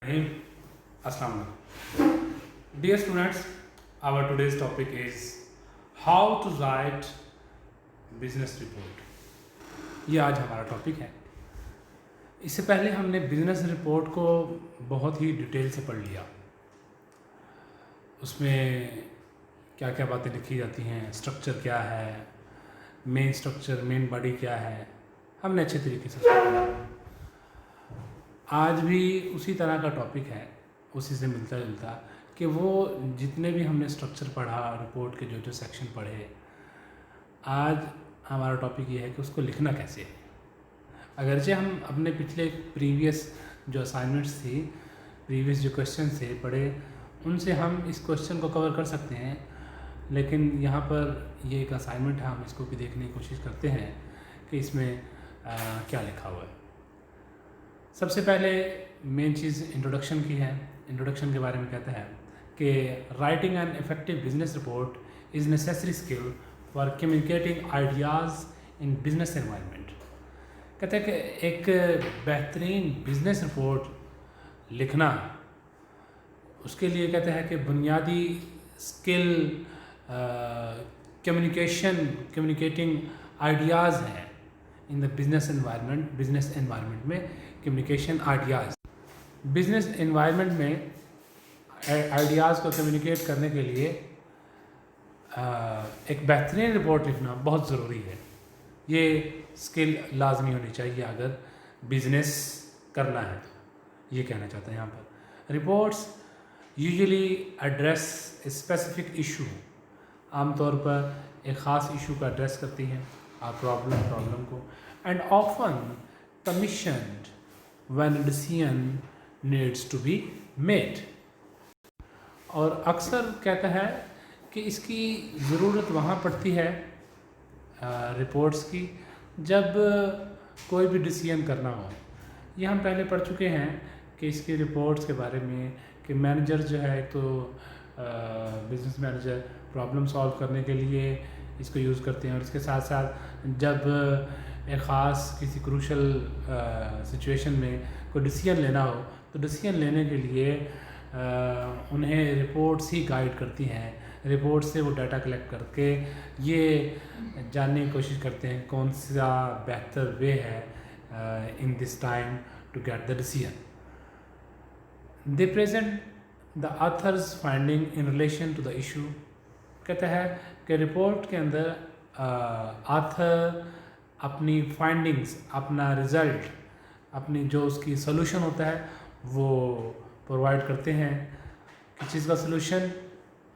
Assalamu alaikum. Dear students, our today's topic is how to write business report. ये आज हमारा topic है। इससे पहले हमने बिजनेस रिपोर्ट को बहुत ही डिटेल से पढ़ लिया। उसमें क्या क्या बातें लिखी जाती हैं, स्ट्रक्चर क्या है, मेन स्ट्रक्चर, मेन बॉडी क्या है, हमने अच्छे तरीके से पढ़ा। आज भी उसी तरह का टॉपिक है, उसी से मिलता जुलता, कि वो जितने भी हमने स्ट्रक्चर पढ़ा, रिपोर्ट के जो जो सेक्शन पढ़े, आज हमारा टॉपिक ये है कि उसको लिखना कैसे है। अगरचे हम अपने पिछले प्रीवियस जो असाइनमेंट्स थी, प्रीवियस जो क्वेश्चन थे पढ़े, उनसे हम इस क्वेश्चन को कवर कर सकते हैं, लेकिन यहाँ पर ये एक असाइनमेंट है, हम इसको भी देखने की कोशिश करते हैं कि इसमें क्या लिखा हुआ है। सबसे पहले मेन चीज़ इंट्रोडक्शन की है। इंट्रोडक्शन के बारे में कहता है कि writing an effective business report is necessary skill for communicating ideas in business environment. कहते हैं कि एक बेहतरीन बिजनेस रिपोर्ट लिखना, उसके लिए कहते हैं कि बुनियादी स्किल कम्युनिकेटिंग आइडियाज़ हैं इन द बिजनेस एनवायरनमेंट में कम्युनिकेशन आइडियाज़। बिजनेस एनवायरनमेंट में आइडियाज़ को कम्युनिकेट करने के लिए एक बेहतरीन रिपोर्ट लिखना बहुत ज़रूरी है। ये स्किल लाजमी होनी चाहिए अगर बिज़नेस करना है तो। ये कहना चाहते हैं यहाँ पर। Reports usually address a specific issue, आमतौर पर एक ख़ास इशू का एड्रेस करती हैं, प्रॉब्लम को, and often commissioned when a decision needs to be made। और अक्सर कहता है कि इसकी ज़रूरत वहाँ पड़ती है रिपोर्ट्स की, जब कोई भी डिसीजन करना हो। ये हम पहले पढ़ चुके हैं कि इसकी रिपोर्ट्स के बारे में कि मैनेजर जो है, तो बिजनेस मैनेजर प्रॉब्लम सॉल्व करने के लिए इसको यूज़ करते हैं, और इसके साथ साथ जब एक ख़ास किसी क्रूशल सिचुएशन में कोई डिसीजन लेना हो, तो डिसीजन लेने के लिए उन्हें रिपोर्ट्स ही गाइड करती हैं। रिपोर्ट से वो डाटा कलेक्ट करके ये जानने की कोशिश करते हैं कौन सा बेहतर वे है in this time to get the decision. They present the authors finding in relation to the issue. कहता है कि रिपोर्ट के अंदर ऑथर अपनी फाइंडिंग्स, अपना रिज़ल्ट, अपनी जो उसकी सॉल्यूशन होता है वो प्रोवाइड करते हैं। किस चीज़ का सॉल्यूशन?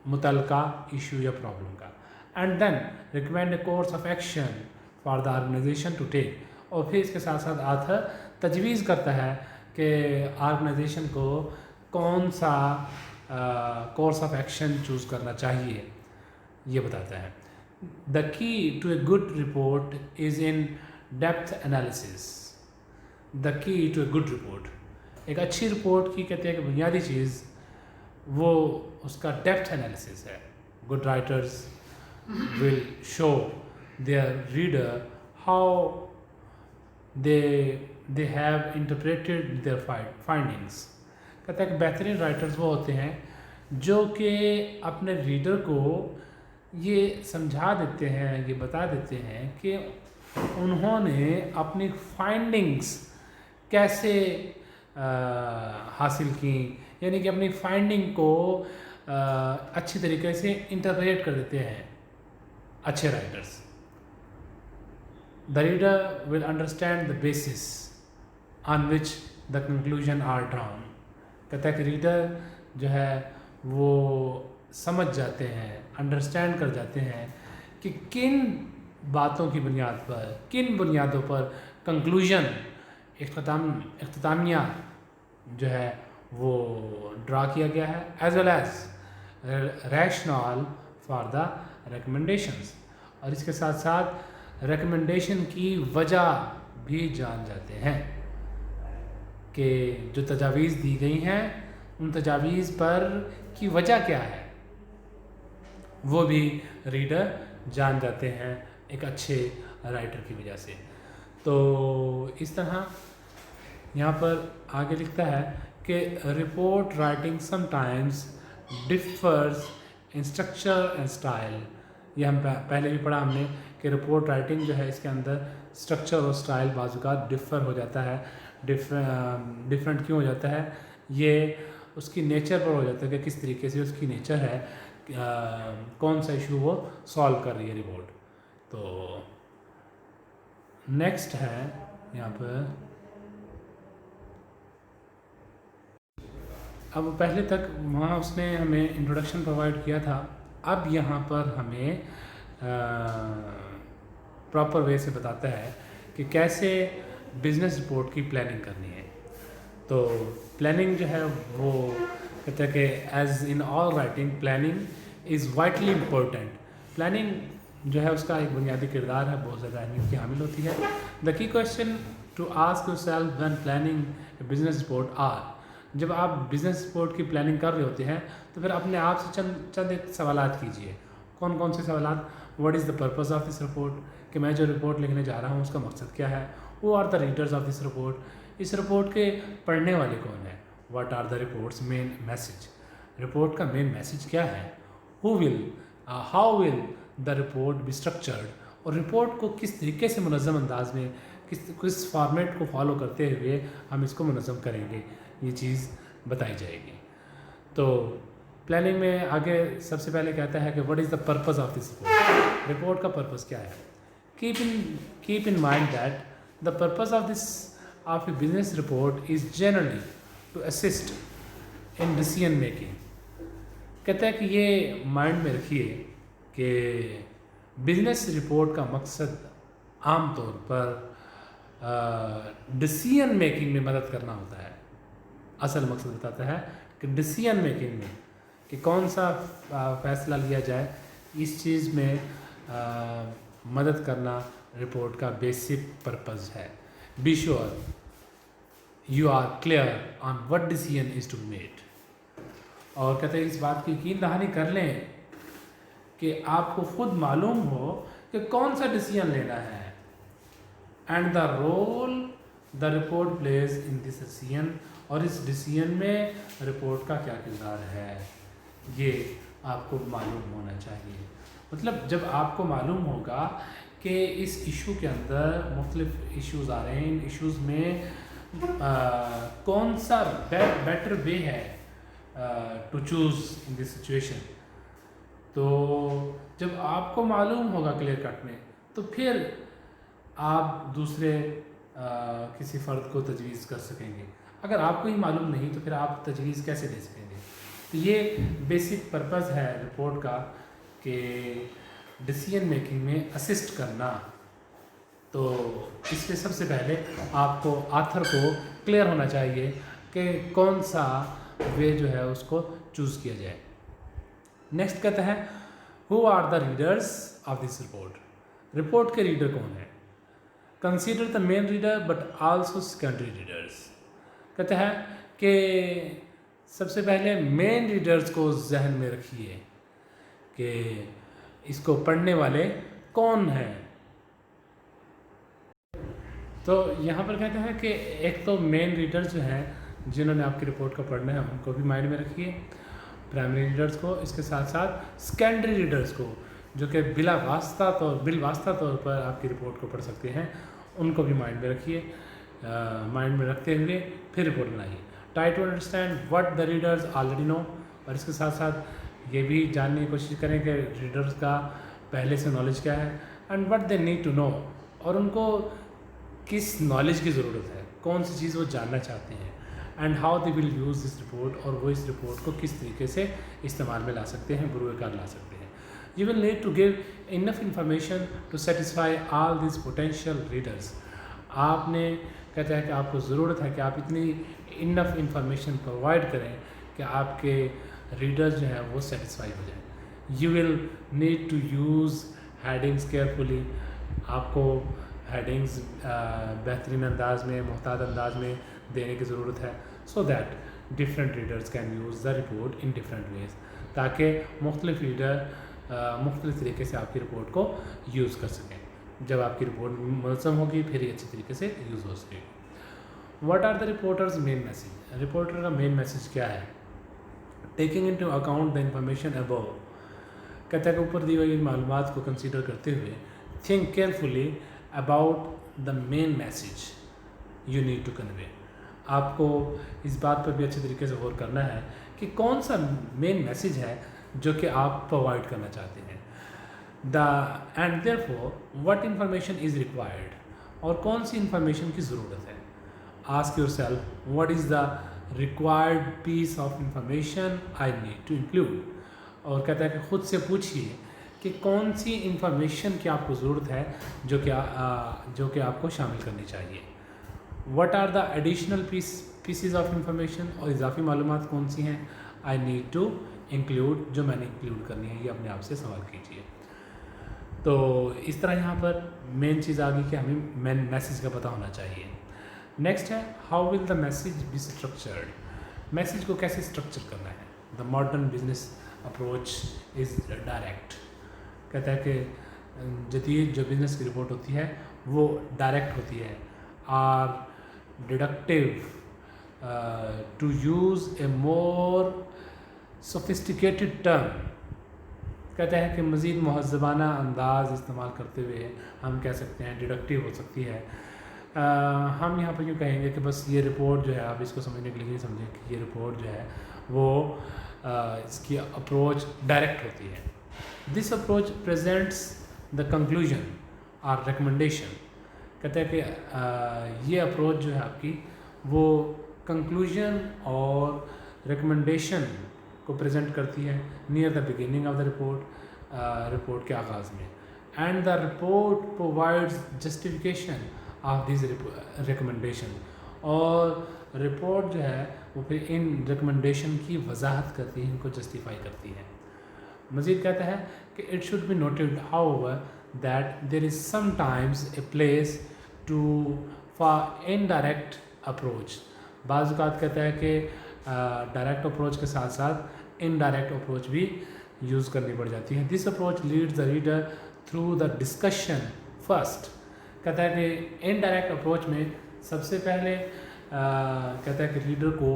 मुतल्लिका इशू या प्रॉब्लम का। And then recommend a course of action for the organization to take. और फिर इसके साथ साथ ऑथर तजवीज़ करता है कि ऑर्गेनाइजेशन को कौन सा कोर्स ऑफ एक्शन चूज़ करना चाहिए, ये बताता है। The key to a good report is in depth analysis. The key to a good report, एक अच्छी रिपोर्ट की कहते हैं कि बुनियादी चीज़ वो उसका डेप्थ एनालिसिस है। Good writers will show their reader how they have interpreted their findings. कहते हैं कि बेहतरीन राइटर्स वो होते हैं जो कि अपने रीडर को ये समझा देते हैं, ये बता देते हैं कि उन्होंने अपनी फाइंडिंग्स कैसे हासिल की, यानी कि अपनी फाइंडिंग को अच्छी तरीके से इंटरप्रेट कर देते हैं अच्छे writers. The reader will understand the basis on which the conclusion are drawn. कहता है कि रीडर जो है वो समझ जाते हैं, अंडरस्टैंड कर जाते हैं कि किन बातों की बुनियाद पर, किन बुनियादों पर कंक्लूजन, इख्तितामिया जो है वो ड्रा किया गया है, as well as rational for the recommendations. और इसके साथ साथ रिकमेंडेशन की वजह भी जान जाते हैं कि जो तजावीज़ दी गई हैं उन तजावीज़ पर की वजह क्या है, वो भी रीडर जान जाते हैं एक अच्छे राइटर की वजह से। तो इस तरह यहाँ पर आगे लिखता है कि report writing sometimes differs in structure and style. ये हम पहले भी पढ़ा हमने कि रिपोर्ट राइटिंग जो है इसके अंदर स्ट्रक्चर और स्टाइल बाजू का डिफ़र हो जाता है। डिफरेंट क्यों हो जाता है? ये उसकी नेचर पर हो जाता है कि किस तरीके से उसकी नेचर है, कौन सा इशू वो सॉल्व कर रही है रिपोर्ट। तो नेक्स्ट है यहाँ पर, अब पहले तक वहाँ उसने हमें इंट्रोडक्शन प्रोवाइड किया था, अब यहाँ पर हमें प्रॉपर वे से बताता है कि कैसे बिजनेस रिपोर्ट की प्लानिंग करनी है। तो प्लानिंग जो है वो कहते हैं कि as in all writing planning is vitally important. Planning जो है उसका एक बुनियादी किरदार है, बहुत ज़्यादा अहमियत की हामिल होती है। The key question to ask yourself when planning business report are, जब आप बिज़नेस रिपोर्ट की प्लानिंग कर रहे होते हैं तो फिर अपने आप से चंद एक सवालात कीजिए। कौन कौन से सवालात? What is the purpose of this report, कि मैं जो रिपोर्ट लिखने जा रहा हूँ उसका मकसद क्या है। Who are the readers of this report, इस रिपोर्ट के पढ़ने वाले कौन है। What are the report's main message, report का मेन मैसेज क्या है। Who will, how will the report be structured, और रिपोर्ट को किस तरीके से मुनज़्ज़म अंदाज में किस फॉर्मेट को फॉलो करते हुए हम इसको मुनज़्ज़म करेंगे, ये चीज़ बताई जाएगी। तो प्लानिंग में आगे सबसे पहले कहता है कि what is the purpose of this report, report का पर्पस क्या है। Keep in mind that the purpose of this of a business report is generally to assist in decision making. कहता है कि ये माइंड में रखिए कि बिजनेस रिपोर्ट का मकसद आम तौर पर डिसीजन मेकिंग में मदद करना होता है। असल मकसद बताता है कि डिसीजन मेकिंग में कि कौन सा फैसला लिया जाए, इस चीज़ में मदद करना रिपोर्ट का बेसिक पर्पस है। Be sure you are clear on what decision is to be made. और कहते हैं इस बात की यकीन दहानी कर लें कि आपको खुद मालूम हो कि कौन सा डिसीजन लेना है, and the role the report plays in this decision, और इस डिसीजन में रिपोर्ट का क्या किरदार है, ये आपको मालूम होना चाहिए। मतलब जब आपको मालूम होगा कि इस इशू के अंदर मुख्तलिफ इश्यूज़ आ रहे हैं, इन इश्यूज़ में कौन सा बेटर वे है to choose in this situation, तो जब आपको मालूम होगा क्लियर कट में, तो फिर आप दूसरे किसी फ़र्द को तजवीज़ कर सकेंगे। अगर आपको ही मालूम नहीं तो फिर आप तजवीज़ कैसे दे सकेंगे। तो ये बेसिक पर्पस है रिपोर्ट का कि डिसीजन मेकिंग में असिस्ट करना। तो इसमें सबसे पहले आपको आथर को क्लियर होना चाहिए कि कौन सा वे जो है उसको चूज़ किया जाए। नेक्स्ट कहता है who are the readers of this report, report के रीडर कौन है। Consider the main reader but also secondary readers. कहता है कि सबसे पहले मेन रीडर्स को जहन में रखिए कि इसको पढ़ने वाले कौन हैं। तो यहाँ पर कहते हैं कि एक तो मेन रीडर्स जो हैं जिन्होंने आपकी रिपोर्ट को पढ़ना है उनको भी माइंड में रखिए, प्राइमरी रीडर्स को, इसके साथ साथ सेकेंडरी रीडर्स को जो कि बिलवास्ता तौर पर आपकी रिपोर्ट को पढ़ सकते हैं, उनको भी माइंड में रखिए। माइंड में रखते हुए फिर रिपोर्ट बनाइए। Try to understand what the readers already know, और इसके साथ साथ ये भी जानने की कोशिश करें कि रीडर्स का पहले से नॉलेज क्या है, and what they need to know, और उनको किस नॉलेज की ज़रूरत है, कौन सी चीज़ वो जानना चाहते हैं, and how they will use this report, और वो इस रिपोर्ट को किस तरीके से इस्तेमाल में ला सकते हैं, बुरुएकार ला सकते हैं। You will need to give enough information to satisfy all this potential readers. आपने कहता है कि आपको ज़रूरत है कि आप इतनी इनफ इंफॉर्मेशन प्रोवाइड करें कि आपके रीडर्स जो हैं वो सेटिस्फाई हो जाएं। You will need to use headings carefully, आपको हेडिंग्स बेहतरीन अंदाज में, मुहतात अंदाज में देने की ज़रूरत है, so that different readers can use the report in different ways, ताकि मुख्तलिफ रीडर मुख्तलिफ तरीके से आपकी रिपोर्ट को यूज़ कर सकें। जब आपकी रिपोर्ट मुनज़्ज़म होगी फिर ये अच्छी तरीके से यूज़ हो सकेगी। What are the reporter's main message, reporter का मेन मैसेज क्या है? Taking into account the information above, कहता है कि ऊपर दी गई मालूमात को कंसीडर करते हुए think carefully about the main message you need to convey, आपको इस बात पर भी अच्छे तरीके से गौर करना है कि कौन सा मेन मैसेज है जो कि आप प्रोवाइड करना चाहते हैं। And therefore what information is required, और कौन सी इंफॉर्मेशन की ज़रूरत है। Ask yourself what is the required piece of information I need to include, और कहता है कि ख़ुद से पूछिए कि कौन सी इंफॉर्मेशन की आपको ज़रूरत है जो कि आपको शामिल करनी चाहिए। What are the additional pieces of information, और इजाफी मालूमात कौन सी हैं आई नीड टू इंक्लूड, जो मैंने इंक्लूड करनी है, ये अपने आप से सवाल कीजिए। तो इस तरह यहाँ पर मेन चीज़ आ गई कि हमें मेन मैसेज का पता होना चाहिए। नेक्स्ट है how will the message be structured, message को कैसे स्ट्रक्चर करना है। The modern business approach is direct, कहता है कि जदीद जो बिज़नेस की रिपोर्ट होती है वो डायरेक्ट होती है। Or deductive to use a more sophisticated term, कहता है कि मज़ीद महज़बाना अंदाज़ इस्तेमाल करते हुए हम कह सकते हैं डिडक्टिव हो सकती है। हम यहाँ पर यूँ कहेंगे कि बस ये रिपोर्ट जो है, आप इसको समझने के लिए नहीं समझें कि ये रिपोर्ट जो है वो इसकी अप्रोच डायरेक्ट होती है। This approach presents the conclusion और रिकमेंडेशन, कहते हैं कि ये अप्रोच जो है आपकी वो कंक्लूजन और रिकमेंडेशन को प्रेजेंट करती है near the beginning of the report के आगाज़ में। And the report provides justification of this recommendation, और रिपोर्ट जो है वो फिर इन रिकमेंडेशन की वजाहत करती है, इनको जस्टिफाई करती है। मज़ीद कहता है कि it should be noted however that there is sometimes a place too for indirect approach, बाज़ औक़ात कहता है कि डायरेक्ट अप्रोच के साथ साथ इनडायरेक्ट अप्रोच भी यूज़ करनी पड़ जाती है। This approach leads the reader through the discussion first, कहता है कि इनडायरेक्ट अप्रोच में सबसे पहले कहता है कि रीडर को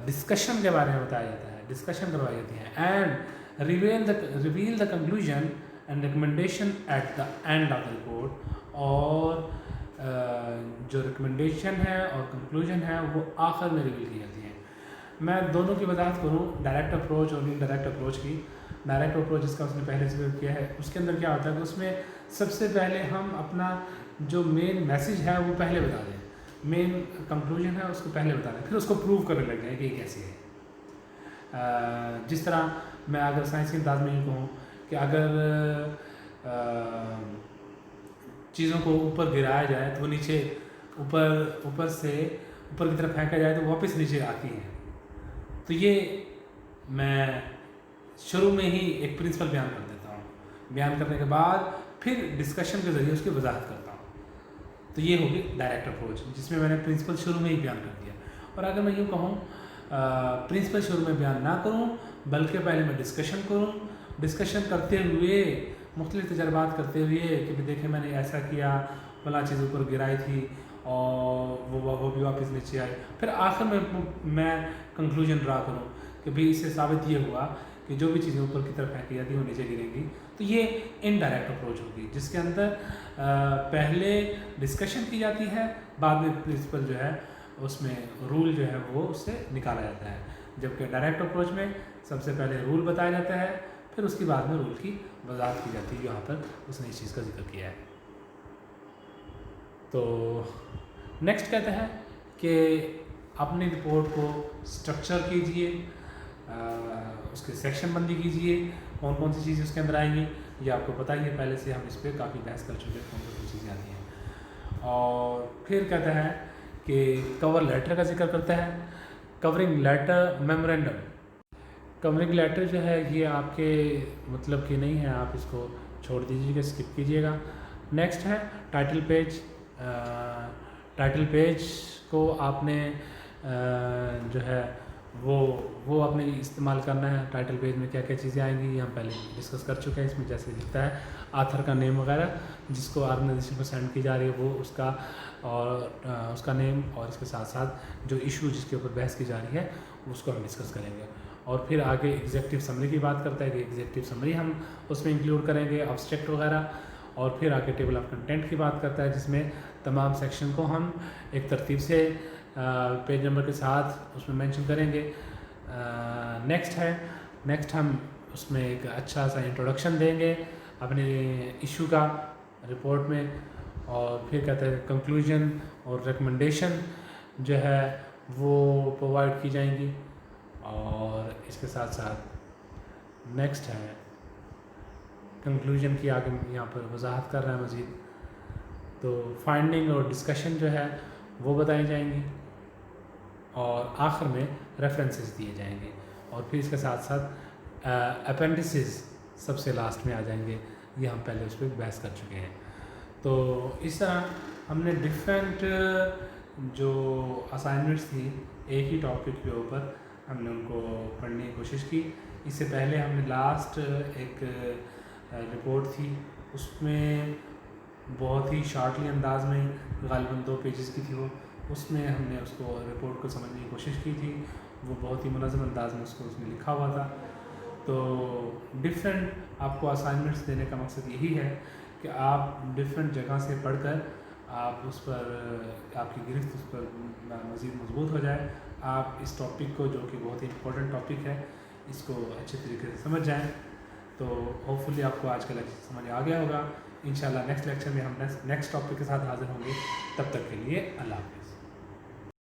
डिस्कशन के बारे में बताया जाता है, डिस्कशन करवाई जाती है। And reveal the conclusion and recommendation at the end of the report, और जो रिकमेंडेशन है और कंक्लूजन है वो आखिर में रिवील की जाती है। मैं दोनों की वजाहत करूँ, डायरेक्ट अप्रोच और इनडायरेक्ट अप्रोच की। डायरेक्ट अप्रोच जिसका उसने पहले से किया है, उसके अंदर क्या होता है कि उसमें सबसे पहले हम अपना जो मेन मैसेज है वो पहले बता दें, मेन कंक्लूजन है उसको पहले बता दें, फिर उसको प्रूव करने लग जाए कि ये कैसे है। जिस तरह मैं अगर साइंस के अंदाज में यूँ कहूँ कि अगर चीज़ों को ऊपर गिराया जाए तो वो नीचे ऊपर से ऊपर की तरफ फेंका जाए तो वापस नीचे आती हैं। तो ये मैं शुरू में ही एक प्रिंसिपल बयान कर देता हूँ, बयान करने के बाद फिर डिस्कशन के ज़रिए उसकी वजाहत करता हूँ। तो ये होगी डायरेक्ट अप्रोच, जिसमें मैंने प्रिंसिपल शुरू में ही बयान कर दिया। और अगर मैं यूँ कहूँ प्रिंसिपल शुरू में बयान ना करूँ बल्कि पहले मैं डिस्कशन करूँ, डिस्कशन करते हुए मुख्तलिफ तजर्बात करते हुए कि देखें मैंने ऐसा किया, फलां चीज़ ऊपर गिराई थी और वो भी वापस नीचे आई, फिर आखिर में मैं कंक्लूजन ड्रा करूँ कि भाई इससे साबित ये हुआ कि जो भी चीज़ें ऊपर की तरफ फेंकी जाती हैं वो नीचे गिरेंगी। तो ये इनडायरेक्ट अप्रोच होगी, जिसके अंदर पहले डिस्कशन की जाती है, बाद में प्रिंसिपल जो है उसमें रूल जो है वो उससे निकाला जाता है। जबकि डायरेक्ट अप्रोच में सबसे पहले रूल बताया जाता है, फिर उसके बाद में रूल की वजाहत की जाती है। यहाँ पर उसने इस चीज़ का जिक्र किया है। तो नेक्स्ट कहता है कि अपनी रिपोर्ट को स्ट्रक्चर कीजिए, उसके सेक्शन बंदी कीजिए, कौन कौन सी चीज़ें उसके अंदर आएंगी ये आपको पता ही है, पहले से हम इस पर काफ़ी बहस कर चुके हैं कौन कौन सी चीज़ें आती हैं। और फिर कहता है कि कवर लेटर का जिक्र करता है, covering letter memorandum. Covering letter जो है ये आपके मतलब की नहीं है, आप इसको छोड़ दीजिएगा, स्किप कीजिएगा। नेक्स्ट है टाइटल पेज। टाइटल पेज को आपने जो है وہ اپنے استعمال کرنا ہے. ٹائٹل پیج میں کیا کیا چیزیں آئیں گی یہ ہم پہلے ڈسکس کر چکے ہیں. اس میں جیسے لکھتا ہے آتھر کا نیم وغیرہ جس کو آرگنائزیشن کو سینڈ کی جا رہی ہے وہ اس کا اور اس کا نیم, اور اس کے ساتھ ساتھ جو ایشو جس کے اوپر بحث کی جا رہی ہے اس کو ہم ڈسکس کریں گے. اور پھر آگے ایگزیکٹو سمری کی بات کرتا ہے کہ ایگزیکٹو سمری ہم اس میں انکلوڈ کریں گے, ابسٹریکٹ وغیرہ. اور پھر آگے ٹیبل آف کنٹینٹ کی بات کرتا ہے جس میں تمام سیکشن کو ہم ایک ترتیب سے پیج نمبر کے ساتھ اس میں مینشن کریں گے. نیکسٹ ہم اس میں ایک اچھا سا انٹروڈکشن دیں گے اپنے ایشو کا رپورٹ میں. اور پھر کہتے ہیں کنکلوژن اور ریکمنڈیشن جو ہے وہ پرووائڈ کی جائیں گی. اور اس کے ساتھ ساتھ نیکسٹ ہے کنکلوژن کی آگے یہاں پر وضاحت کر رہا ہے مزید. تو فائنڈنگ اور ڈسکشن جو ہے وہ بتائی جائیں گی, اور آخر میں ریفرنسز دیے جائیں گے. اور پھر اس کے ساتھ ساتھ اپینڈسز سب سے لاسٹ میں آ جائیں گے. یہ ہم پہلے اس پہ بحث کر چکے ہیں. تو اس طرح ہم نے ڈفرینٹ جو اسائنمنٹس تھی ایک ہی ٹاپک کے اوپر ہم نے ان کو پڑھنے کی کوشش کی. اس سے پہلے ہم نے لاسٹ ایک رپورٹ تھی اس میں بہت ہی شارٹلی انداز میں غالباً 2 پیجز کی تھی وہ, اس میں ہم نے اس کو رپورٹ کو سمجھنے کی کوشش کی تھی. وہ بہت ہی منظم انداز میں اس میں لکھا ہوا تھا. تو ڈفرینٹ آپ کو اسائنمنٹس دینے کا مقصد یہی ہے کہ آپ ڈفرینٹ جگہ سے پڑھ کر آپ اس پر آپ کی گرفت اس پر مزید مضبوط ہو جائے. آپ اس ٹاپک کو جو کہ بہت ہی امپورٹنٹ ٹاپک ہے اس کو اچھے طریقے سے سمجھ جائیں. تو ہوپ فلی آپ کو آج کا لیکچر سمجھ آ گیا ہوگا. انشاءاللہ نیکسٹ لیکچر میں ہم نیکسٹ ٹاپک کے ساتھ حاضر ہوں گے. تب تک کے لیے اللہ حافظ.